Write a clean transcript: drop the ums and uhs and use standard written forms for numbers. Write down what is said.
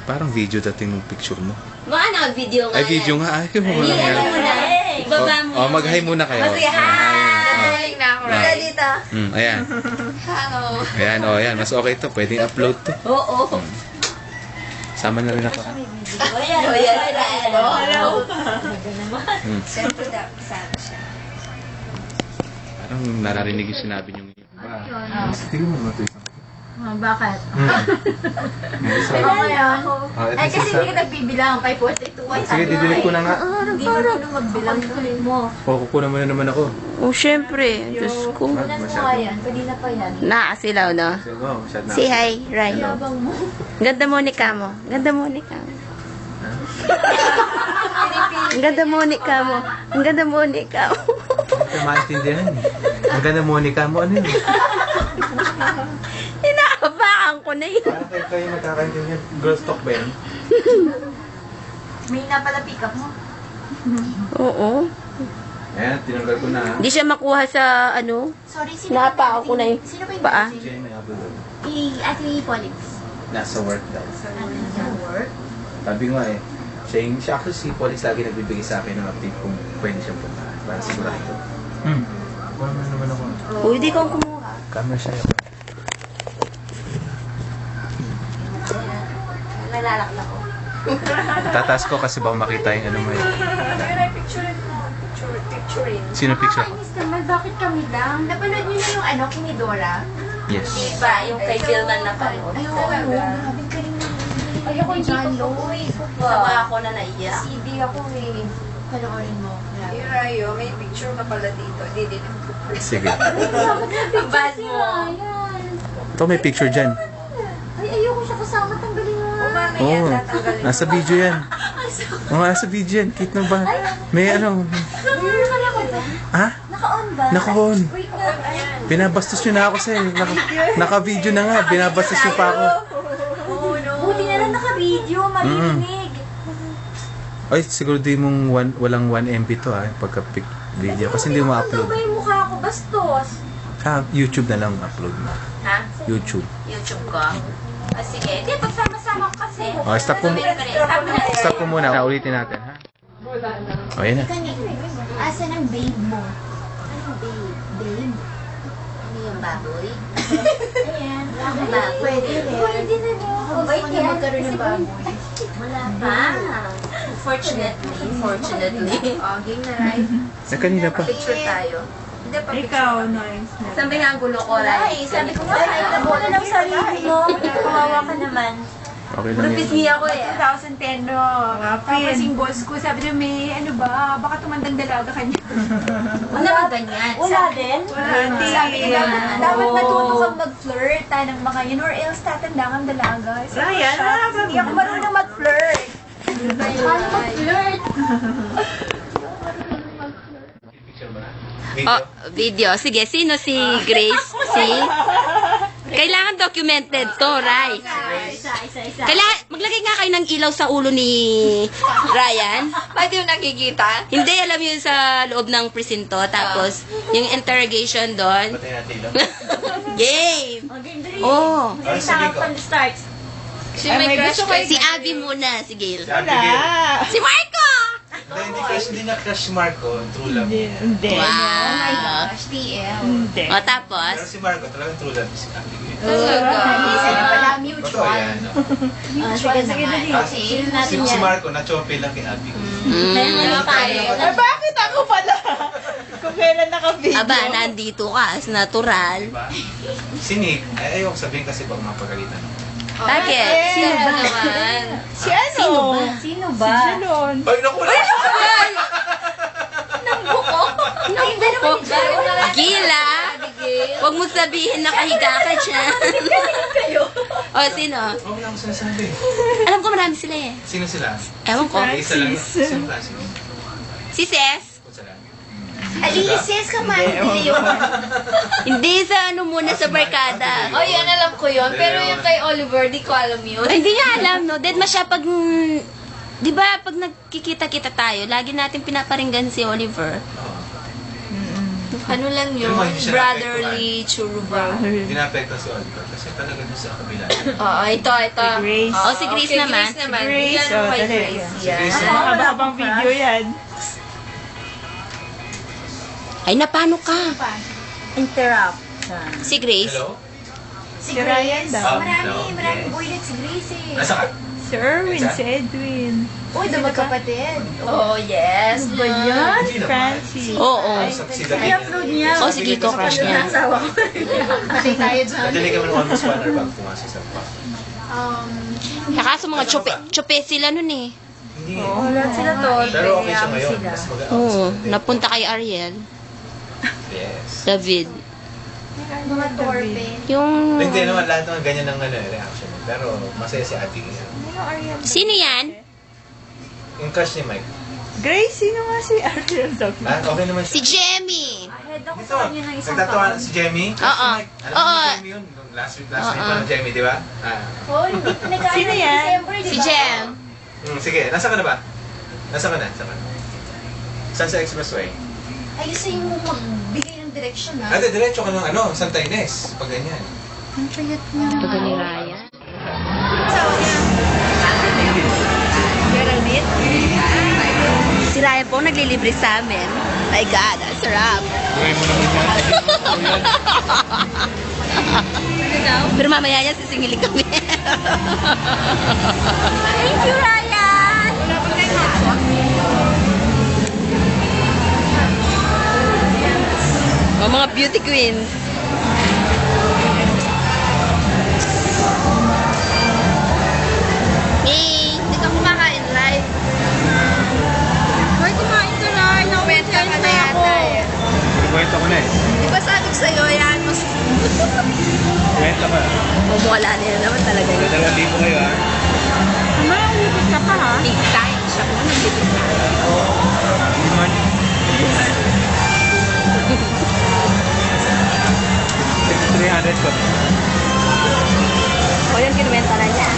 Parang video dating ng picture mo. Baka naka-video nga. Ay, video nga. Ay, mo Hindi, ano muna. Ibaba mo. Oh, mag-hi muna kayo. Sige, hi! na ako. Mula dito. Ayan. Hello. Ayan, ayan. Mas okay to. Pwedeng upload to. Oo. Sama na rin ako. O yan, o yan. Hello. Siyempre dapat sana siya. Parang nararinig yung sinabi niyo. Tingnan mo ito. Bakit? Isa. Ano yan? Ito Ay, kasi isa. hindi ka nagbibilang. 542. Sige, didilig ko na nga. Hindi mo na magbilang. Tuloy mo. Kukunan mo na naman ako. Oh, syempre. Diyos ko. Unan mo nga yan. Kanina pa yan. Naasilaw, no? Oh, masyad na. Say hi, Rai. Yabang mo. Ganda Monica mo. Ganda Monica mo. Ang ganda Monica mo. Ang ganda Monica mo. Hindi ka maintindihan. Ang ganda Monica mo. Ano yun? Inaabakan ko na yun. Parang kayo magkakaintindihan. Girls talk ba yan? May na pala pick up mo. Oo. Ayan, tinanggal ko na. Hindi siya makuha sa ano. Sorry, sino Napa ako na yung Sino ba yung paa. message? Jane, may habol doon. Ate Polix. Nasa work daw. Sa work? Sabi nga eh. Siya actually si Polix lagi nagbibigay sa akin ng update kung pwede siyang puntahan. Para sigurado. Kuha mo naman ako. Uy, di kang kumuha. Camera siya. Nalalakla ko. Tataas ko kasi baka makita yung ano mo eh. Picturein. Sino picture ko? Nakakainis naman. Bakit kami lang? Napanood niyo na yung ano, Kinidora? Yes. Diba, yung kay Philman na panood. Ay, oo. Grabe ka rin naman. Ay, ako hindi ko po. Uy, sama ako na naiyak. CD ako eh. Panoorin mo. Grabe. Yung Rayo, may picture ka pala dito. Hindi din. Sige. Ang bad mo. Ayan. Ito may picture dyan. Ay, ayoko siya kasama. Tanggalin mo nga. Paano Oo. yan? Tatanggalin Nasa video yan. Oo, nasa video yan. Kit na ba? May ano. Meron ka lang ko dyan. Ha? Naka-on ba? Naka-on. Wait na. Ayan. Binabastos nyo na ako sa'yo. Naka-video na nga. Binabastos nyo pa ako. Buti na lang naka-video. Marinig. Ay, siguro di mong walang 1 MB to ha. Pagka-pic video. Kasi hindi mo Ano upload. ba yung mukha ko? Bastos. Sa YouTube na lang upload mo. Ha? YouTube. YouTube ko. Ah, sige. Hindi, pagsama-sama ko kasi. Okay, stop ko. Stop ko muna. Ulitin natin ha. O, yan na. Asan ang babe mo? Ano babe? Babe? Ano yung baboy? Ayan. Pwede rin. Pwede na rin. Gusto ko na magkaroon ng baboy. Wala pa. Fortunately. Oh, game na, right? Eh, kanina pa. Picture tayo. Hindi pa Ikaw, nice. Sabi nga ang gulo ko, right? Sabi ko nga, kahit nabuo lang sarili mo. Kawawa ka naman. Okay lang Rupis yan. niya ako eh. 2010 no. Tapos yung boss ko, sabi niya, may ano ba, baka tumandang dalaga ka niya. Wala ba ganyan? Wala din? Hindi. Sabi niya, dapat matuto kang mag-flirt tayo ng mga yun or else tatanda kang dalaga. Ryan, Hindi ako marunong mag-flirt. Paano mag-flirt? Oh, video. Sige, sino si Grace? Si? Kailangan documented to, Rai. Isa. Kailangan, maglagay nga kayo ng ilaw sa ulo ni Ryan. Pwede yung nakikita? Hindi, alam yun sa loob ng presinto. Tapos, yung interrogation doon. Patay natin ilo. Game! Oh, Isa ka starts. Siya may crush kay si Abby muna, si Gail. Wala. Si Marco! Hindi na crush Marco. True love. Hindi. Wow! TL. Hindi. O, tapos, si Marco talagang true love. Si Abigail. Isa na pala Totoo mutual. yan. no? Mutual naman. Okay, yun natin Si yan. Marco, na-chope lang kay Abigail. Ano tayo? Ay, bakit ako pala? Kung kailan naka-video. aba, nandito ka, as natural. Diba? Si Nick, ay ayoko sabihin kasi baka mapagalitan ako. Bakit? Sino ba? Naman. Si ano? Sino ba? Sino Si ba? Jalon. Ay, naku! Gila! Huwag mo sabihin na kahiga ka dyan. O, sino? Oo, wala akong sinasabi. Alam ko marami sila eh. Sino sila? Ewan ko. Isa lang. Sino klase? Si Ses? Kutsa lang. Alices ka man. Yun. Hindi sa ano muna sa barkada. Oh, yan alam ko yun. Pero yung kay Oliver, di ko alam yun. Ay, hindi niya alam, no? Dead siya pag... Di ba, pag nagkikita-kita tayo, lagi natin pinaparinggan si Oliver. Ano lang yun? Pero hindi siya Brotherly true brother. Hindi na-apekto si Oliver kasi talaga doon sa kabila. Oo, ito. Grace. Oo, Si Grace kay naman. Grace naman. Grace, Yan oh, kay talaga. Grace. Si Yan. Grace. Mahaba-habang video yan. Ay, napano ka? Interrupt. Si Grace? Hello? Si Ryan daw. Hello? Maraming boylet si Grace eh. Nasa ka? Si Erwin, Isa? si Edwin. Uy, diba magkapatid? Oh, yes. Ano ba yan? Hindi naman. Francie. Oo. I-upload niya. Oh, sige ko, crush niya. Patay tayo dyan. Nadali ka man almost 1 hour bago pumasok sa pa. Saka sa mga chupe sila nun eh. Hindi. Wala sila to. Pero okay siya ngayon. Mas mag-out Oo. sila. Napunta kay Ariel. Yes. David. Mga torpe. Yung... Hindi naman lahat naman ganyan ng reaction. Pero masaya si ate niya. Sino yan? Yung crush ni Mike. Grace, sino nga si Ariel daw? Ah, okay naman Si Jemmy. Ahead ako Dito, sa kanya ng isang nagtatawanan si Jamie. Oo. Alam mo Oo. si Jamie yun? Nung Last week pa ng Jamie, di ba? Ah. Oh, hindi pinagkaan Sino ng yan? December, di ba? Si Jem. Sige, nasa ka na ba? Nasa ka na? Saan sa expressway? Ay, gusto yung magbigay ng direction ha. Ate, diretso ka ng Santa Ines. Pag ganyan. Pag ni Raya. Geraldine? Si Raya po naglilibre sa amin. My God, ang sarap. Gawin mo naman yan. Pero mamaya niya sisingilin kami. Thank you, Ryan! Oh, mga beauty queens. Hey, hindi ka kumakain live. Hoy, kumain ka na. Kwenta ka na yata eh. Kwento ko na eh. Di ba sabi ko sa'yo, yan, mas... Kwento ka. Mumuwala nila naman talaga yun. 2,000 kayo ah. Malipit ka pa ha? Big time. Siya po naglilibre sa amin. Hindi naman. 300 ko. O, yung kinuwenta na niya.